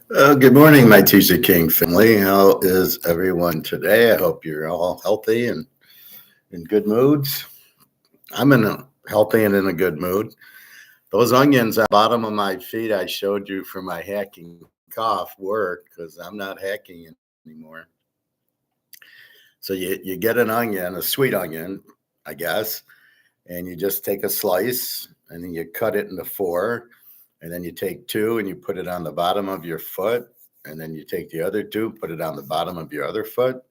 Good morning, my Teaserking family. How is everyone today? I hope you're all healthy and in good moods. I'm in a healthy and in a good mood. Those onions on the bottom of my feet I showed you for my hacking cough work because I'm not hacking anymore. So you get an onion, a sweet onion, I guess, and you just take a slice and then you cut it into four. And then you take two and you put it on the bottom of your foot. And then you take the other two, put it on the bottom of your other foot.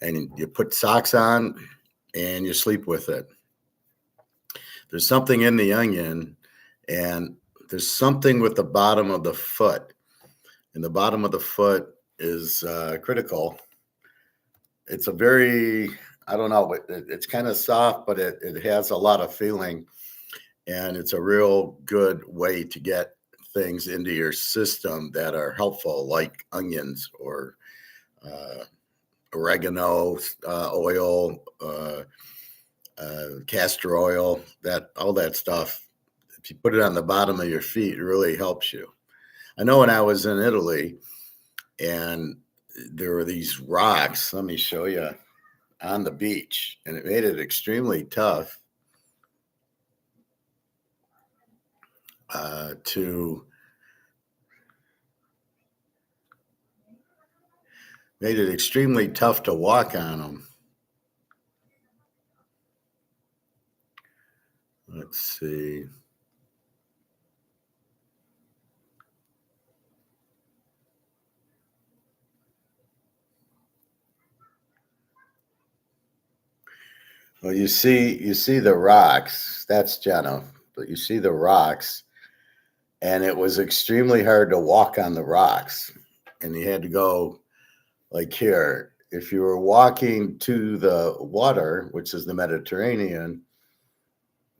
And you put socks on and you sleep with it. There's something in the onion, and there's something with the bottom of the foot. And the bottom of the foot is critical. It's a very, I don't know, it's kind of soft, but it has a lot of feeling. And it's a real good way to get things into your system that are helpful, like onions or uh, oregano oil, castor oil, that all that stuff. If you put it on the bottom of your feet, it really helps you. I know when I was in Italy and there were these rocks, let me show you, on the beach, and it made it extremely tough to made it extremely tough to walk on them. Let's see. Well, you see the rocks. That's Jenna, but you see the rocks, and it was extremely hard to walk on the rocks, and you had to go like here. If you were walking to the water, which is the Mediterranean,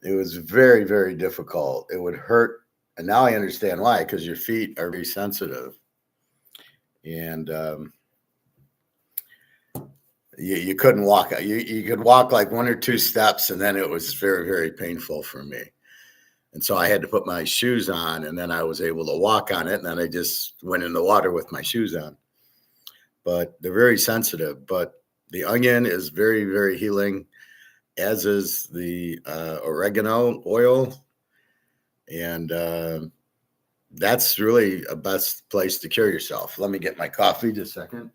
it was very, very difficult. It would hurt, and now I understand why, because your feet are very sensitive, and you couldn't walk. You could walk like one or two steps, and then it was very, very painful for me. And so I had to put my shoes on, and then I was able to walk on it. And then I just went in the water with my shoes on. But they're very sensitive. But the onion is very, very healing, as is the oregano oil. And that's really a best place to cure yourself. Let me get my coffee just a second.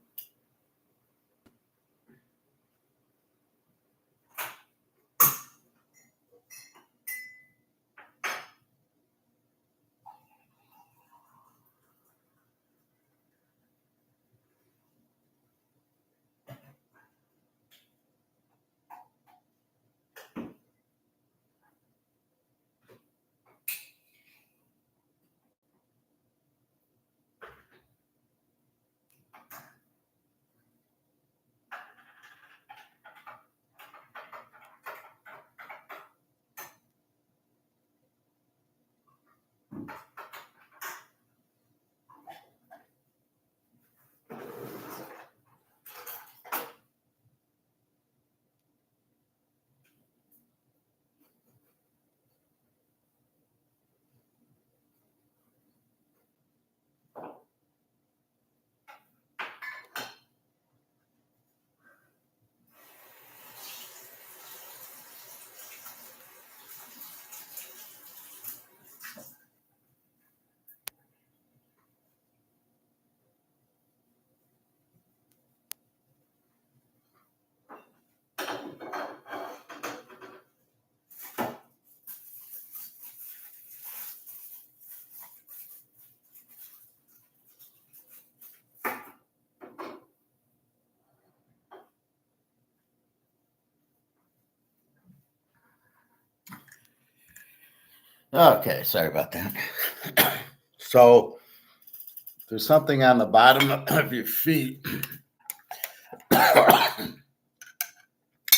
Okay, sorry about that. So there's something on the bottom of your feet that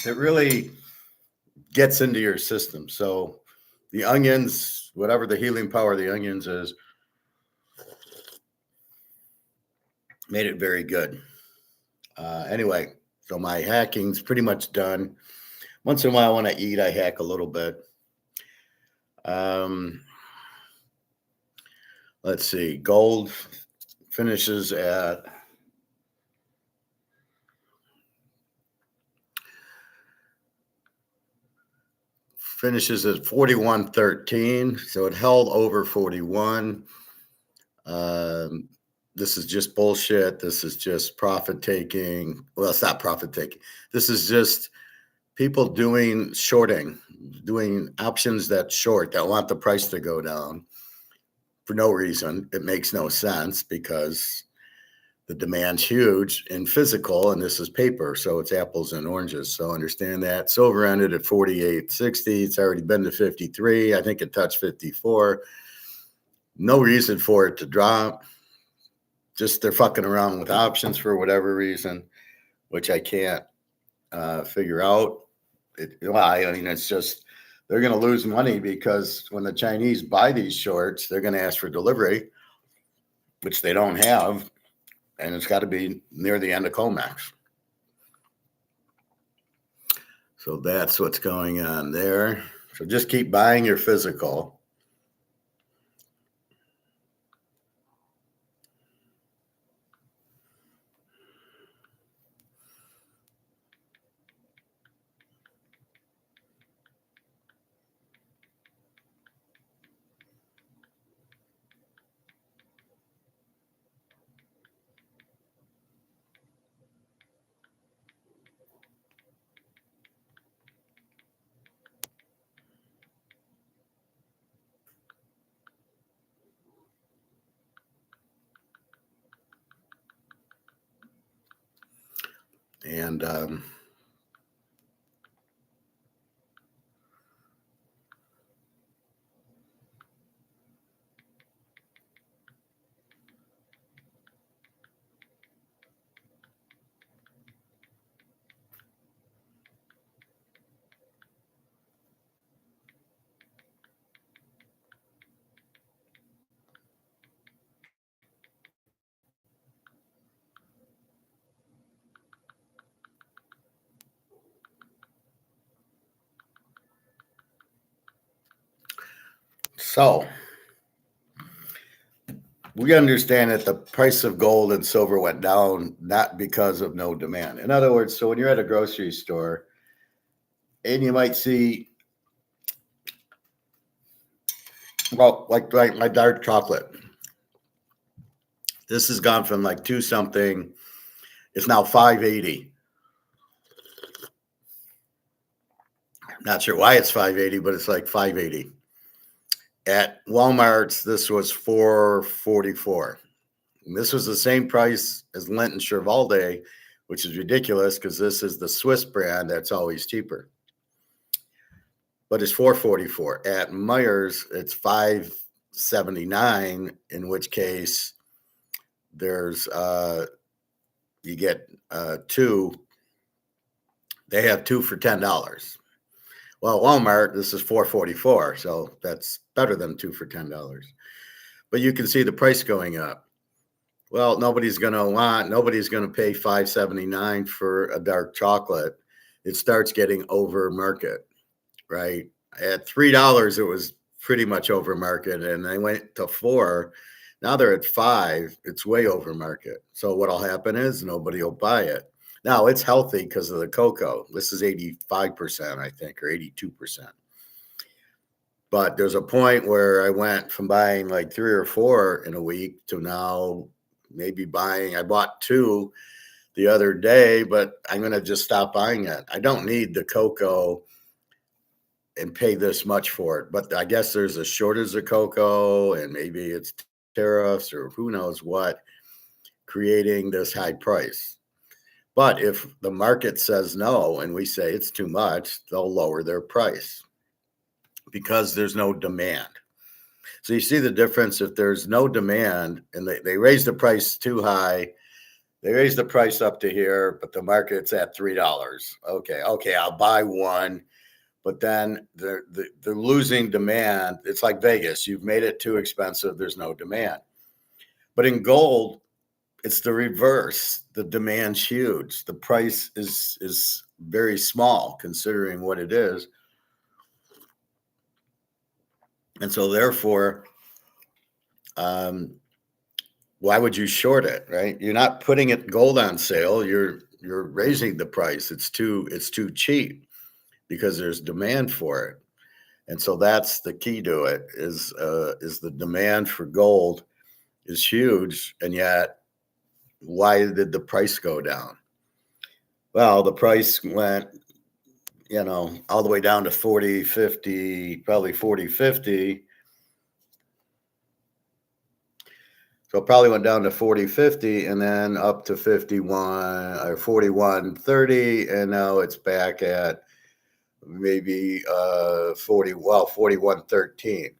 really gets into your system. So the onions, whatever the healing power of the onions is, made it very good. Anyway, so my hacking's pretty much done. Once in a while when I eat, I hack a little bit. Um, let's see, gold. finishes at finishes at 41.13, so it held over 41. This is just bullshit. This is just profit taking. Well, it's not profit taking. This is just people doing shorting, doing options that short, that want the price to go down for no reason. It makes no sense because the demand's huge in physical, and this is paper, so it's apples and oranges. So understand that. Silver ended at 48.60. It's already been to 53. I think it touched 54. No reason for it to drop. Just they're fucking around with options for whatever reason, which I can't figure out. I mean, it's just they're going to lose money because when the Chinese buy these shorts, they're going to ask for delivery, which they don't have, and it's got to be near the end of COMEX. So that's what's going on there. So just keep buying your physical. And so we understand that the price of gold and silver went down not because of no demand. In other words, so when you're at a grocery store and you might see, well, like my dark chocolate. This has gone from like 2 something. It's now 580. Not sure why it's 580, but it's like 580. At Walmart's, this was 444. And this was the same price as Lent and Chevrolet, which is ridiculous because this is the Swiss brand that's always cheaper. But it's 444. At Meijer's, it's 579, in which case there's you get 2. They have 2 for $10. Well, Walmart, this is 444, so that's better than 2 for $10. But you can see the price going up. Well, nobody's going to pay $5.79 for a dark chocolate. It starts getting over market, right? At $3, it was pretty much over market, and they went to 4. Now they're at 5. It's way over market. So what'll happen is nobody will buy it. Now it's healthy because of the cocoa. This is 85%, I think, or 82%. But there's a point where I went from buying like 3 or 4 in a week to now maybe buying. I bought 2 the other day, but I'm going to just stop buying it. I don't need the cocoa and pay this much for it. But I guess there's a shortage of cocoa, and maybe it's tariffs or who knows what, creating this high price. But if the market says no and we say it's too much, they'll lower their price because there's no demand. So you see the difference. If there's no demand and they raise the price too high, they raise the price up to here, but the market's at $3. Okay, I'll buy 1. But then they're losing demand. It's like Vegas. You've made it too expensive. There's no demand. But in gold, it's the reverse. The demand's huge. The price is very small considering what it is. And so therefore, why would you short it, right? You're not putting it gold on sale. You're raising the price. It's too cheap because there's demand for it. And so that's the key to it is the demand for gold is huge. And yet, why did the price go down? Well, the price went, all the way down to 40, 50, probably 40, 50. So it probably went down to 40, 50, and then up to 51 or 41, 30. And now it's back at maybe 41, 13.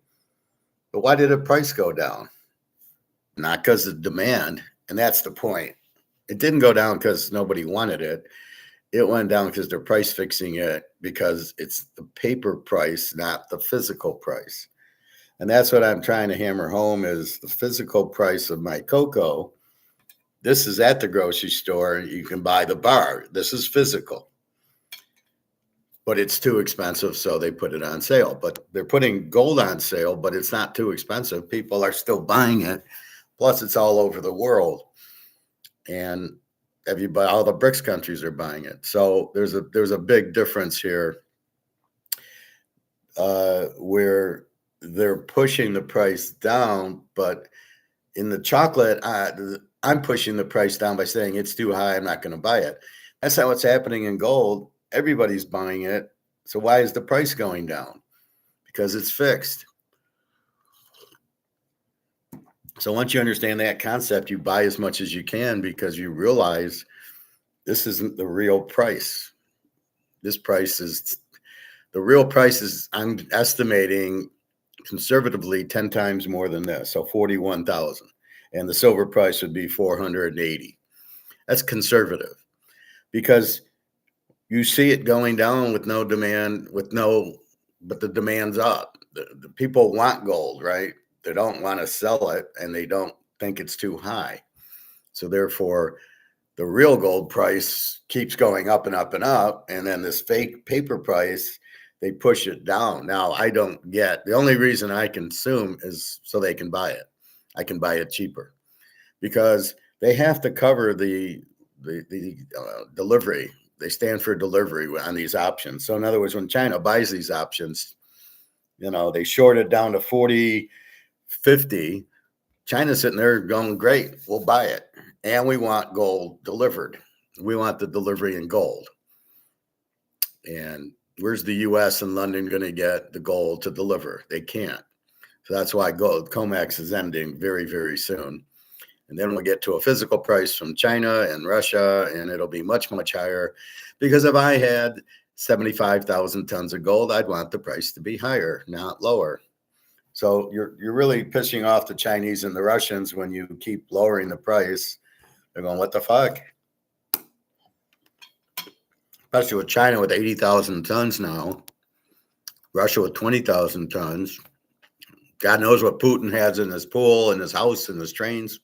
But why did the price go down? Not because of demand. And that's the point. It didn't go down because nobody wanted it. It went down because they're price fixing it because it's the paper price, not the physical price. And that's what I'm trying to hammer home is the physical price of my cocoa. This is at the grocery store. You can buy the bar. This is physical. But it's too expensive, so they put it on sale. But they're putting gold on sale, but it's not too expensive. People are still buying it. Plus, it's all over the world. And all the BRICS countries are buying it. So there's a big difference here where they're pushing the price down, but in the chocolate, I'm pushing the price down by saying it's too high. I'm not going to buy it. That's not what's happening in gold. Everybody's buying it. So why is the price going down? Because it's fixed. So once you understand that concept, you buy as much as you can because you realize this isn't the real price. This price is the real price is, I'm estimating conservatively 10 times more than this. So 41,000. And the silver price would be 480. That's conservative because you see it going down with no demand, but the demand's up. The people want gold, right? They don't want to sell it and they don't think it's too high. So therefore, the real gold price keeps going up and up and up. And then this fake paper price, they push it down. Now, the only reason I consume is so they can buy it. I can buy it cheaper because they have to cover the delivery. They stand for delivery on these options. So in other words, when China buys these options, they short it down to 40, 50. China's sitting there going, great, we'll buy it. And we want gold delivered. We want the delivery in gold. And where's the U.S. and London going to get the gold to deliver? They can't. So that's why gold COMEX is ending very, very soon. And then we'll get to a physical price from China and Russia, and it'll be much, much higher. Because if I had 75,000 tons of gold, I'd want the price to be higher, not lower. So you're really pissing off the Chinese and the Russians when you keep lowering the price. They're going, what the fuck? Especially with China with 80,000 tons now, Russia with 20,000 tons. God knows what Putin has in his pool, in his house, in his trains.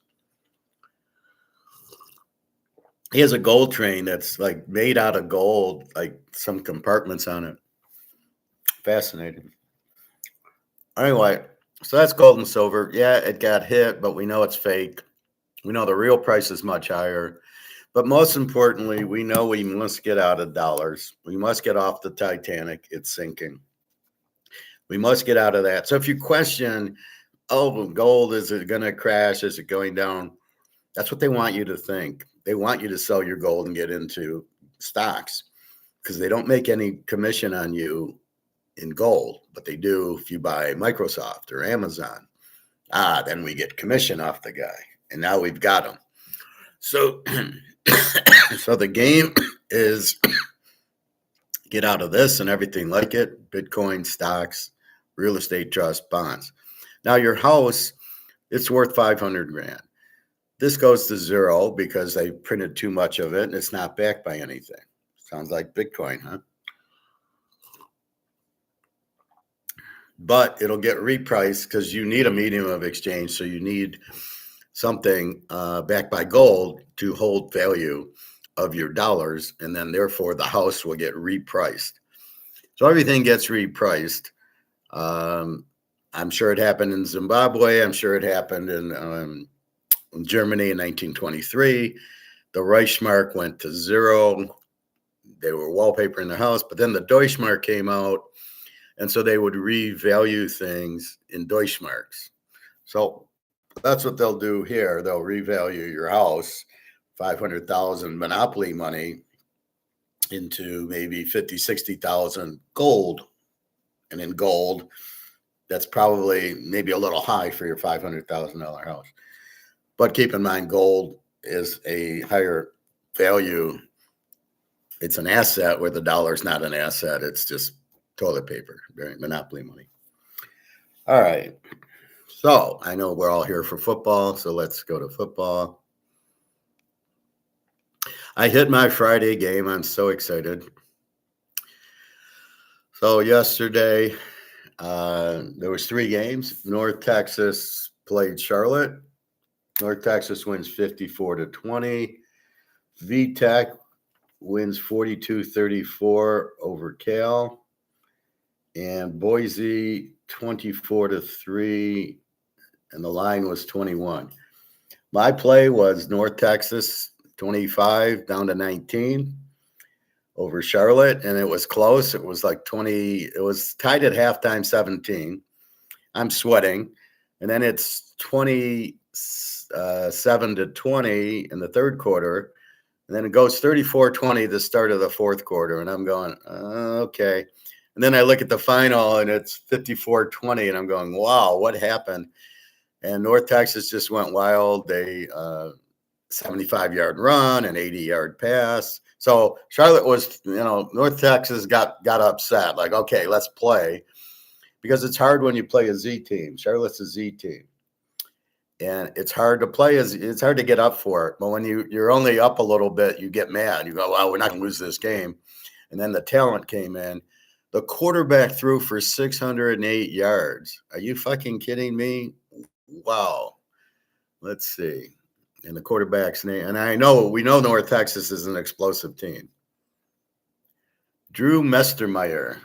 He has a gold train that's like made out of gold, like some compartments on it. Fascinating. Anyway, so that's gold and silver. Yeah, it got hit, but we know it's fake. We know the real price is much higher. But most importantly, we know we must get out of dollars. We must get off the Titanic. It's sinking. We must get out of that. So if you question, gold, is it going to crash? Is it going down? That's what they want you to think. They want you to sell your gold and get into stocks because they don't make any commission on you in gold, but they do if you buy Microsoft or Amazon. Then we get commission off the guy. And now we've got him. So, so the game is get out of this and everything like it, Bitcoin, stocks, real estate trust, bonds. Now your house, it's worth 500 grand. This goes to zero because they printed too much of it and it's not backed by anything. Sounds like Bitcoin, huh? But it'll get repriced because you need a medium of exchange. So you need something backed by gold to hold value of your dollars. And then therefore the house will get repriced. So everything gets repriced. I'm sure it happened in Zimbabwe. I'm sure it happened in Germany in 1923. The Reichsmark went to 0. They were wallpapering the house, but then the Deutschmark came out, and so they would revalue things in Deutschmarks. So that's what they'll do here. They'll revalue your house, 500,000 monopoly money, into maybe 50, 60,000 gold. And in gold, that's probably maybe a little high for your $500,000 house. But keep in mind, gold is a higher value. It's an asset where the dollar's not an asset. It's just toilet paper, right? Monopoly money. All right. So I know we're all here for football, so let's go to football. I hit my Friday game. I'm so excited. So yesterday, there was 3 games. North Texas played Charlotte. North Texas wins 54-20. VTech wins 42-34 over Cal. And Boise 24-3, and the line was 21. My play was North Texas 25 down to 19 over Charlotte, and it was close. It was like 20. It was tied at halftime, 17. I'm sweating. And then it's 27-20 in the third quarter. And then it goes 34-20 the start of the fourth quarter. And I'm going, okay. And then I look at the final, and it's 54-20, and I'm going, wow, what happened? And North Texas just went wild. They 75-yard run, an 80-yard pass. So Charlotte was, North Texas got upset. Like, okay, let's play. Because it's hard when you play a Z team. Charlotte's a Z team. And it's hard to play. It's hard to get up for it. But when you're only up a little bit, you get mad. You go, well, we're not going to lose this game. And then the talent came in. The quarterback threw for 608 yards. Are you fucking kidding me? Wow. Let's see. And the quarterback's name. And we know North Texas is an explosive team. Drew Mestermeyer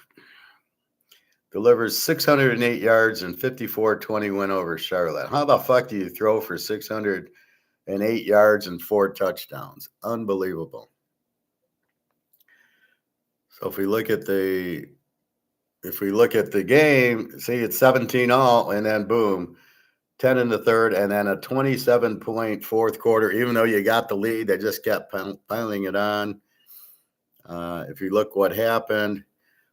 delivers 608 yards and 54-20 win over Charlotte. How the fuck do you throw for 608 yards and 4 touchdowns? Unbelievable. So if we look at the game, see it's 17-all, and then boom, 10 in the third, and then a 27-point fourth quarter. Even though you got the lead, they just kept piling it on. If you look what happened,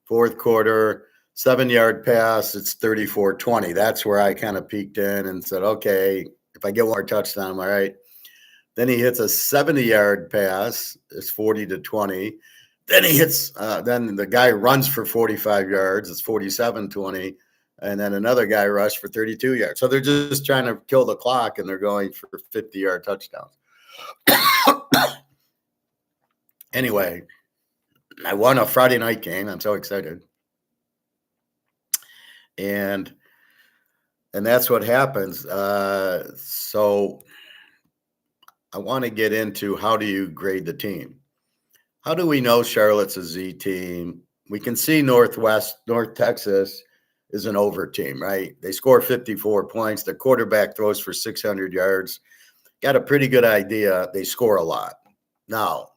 fourth quarter, 7-yard pass, it's 34-20. That's where I kind of peeked in and said, okay, if I get one more touchdown, I'm all right. Then he hits a 70-yard pass, it's 40-20. Then he hits, then the guy runs for 45 yards, it's 47-20. And then another guy rushed for 32 yards. So they're just trying to kill the clock, and they're going for 50-yard touchdowns. Anyway, I won a Friday night game. I'm so excited. And that's what happens. So I want to get into, how do you grade the team? How do we know Charlotte's a Z team? We can see North Texas is an over team, right? They score 54 points. The quarterback throws for 600 yards. Got a pretty good idea. They score a lot. Now,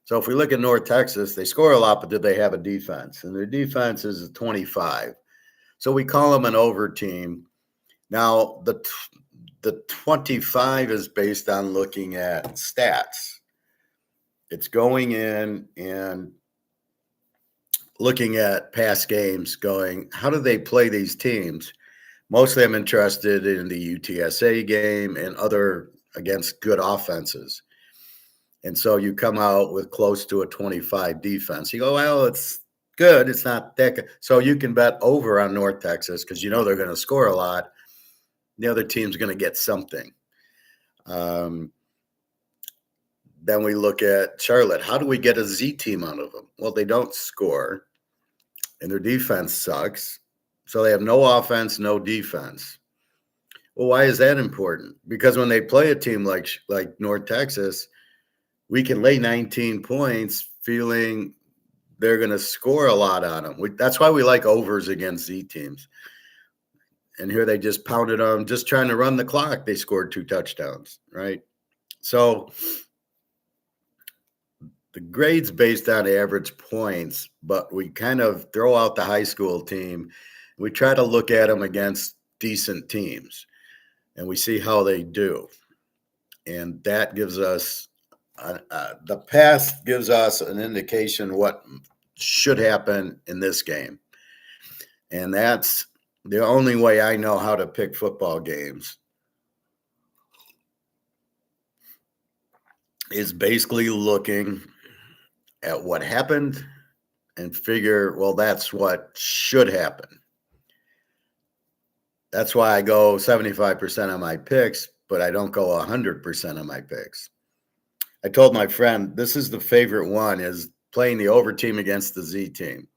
so if we look at North Texas, they score a lot, but did they have a defense? And their defense is 25. So we call them an over team. Now, the 25 is based on looking at stats. It's going in and looking at past games, going, how do they play these teams? Mostly I'm interested in the UTSA game and other against good offenses. And so you come out with close to a 25 defense. You go, well, it's good. It's not that good. So you can bet over on North Texas because you know they're going to score a lot. The other team's going to get something. Then we look at Charlotte. How do we get a Z team out of them? Well, they don't score, and their defense sucks. So they have no offense, no defense. Well, why is that important? Because when they play a team like North Texas, we can lay 19 points feeling they're going to score a lot on them. That's why we like overs against Z teams. And here they just pounded them, just trying to run the clock. They scored 2 touchdowns, right? So the grade's based on average points, but we kind of throw out the high school team. We try to look at them against decent teams, and we see how they do. And that gives us the past gives us an indication what should happen in this game. And that's the only way I know how to pick football games is basically looking at what happened and figure, well, that's what should happen. That's why I go 75% of my picks, but I don't go 100% of my picks. I told my friend, this is the favorite one, is playing the over team against the Z team.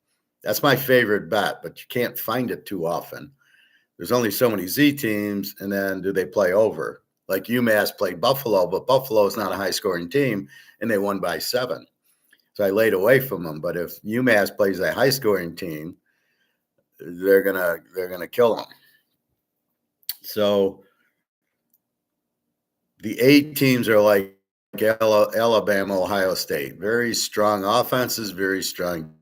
That's my favorite bet, but you can't find it too often. There's only so many Z teams, and then do they play over? Like UMass played Buffalo, but Buffalo is not a high-scoring team, and they won by 7. So I laid away from them. But if UMass plays a high-scoring team, they're gonna kill them. So the 8 teams are like Alabama, Ohio State, very strong offenses, very strong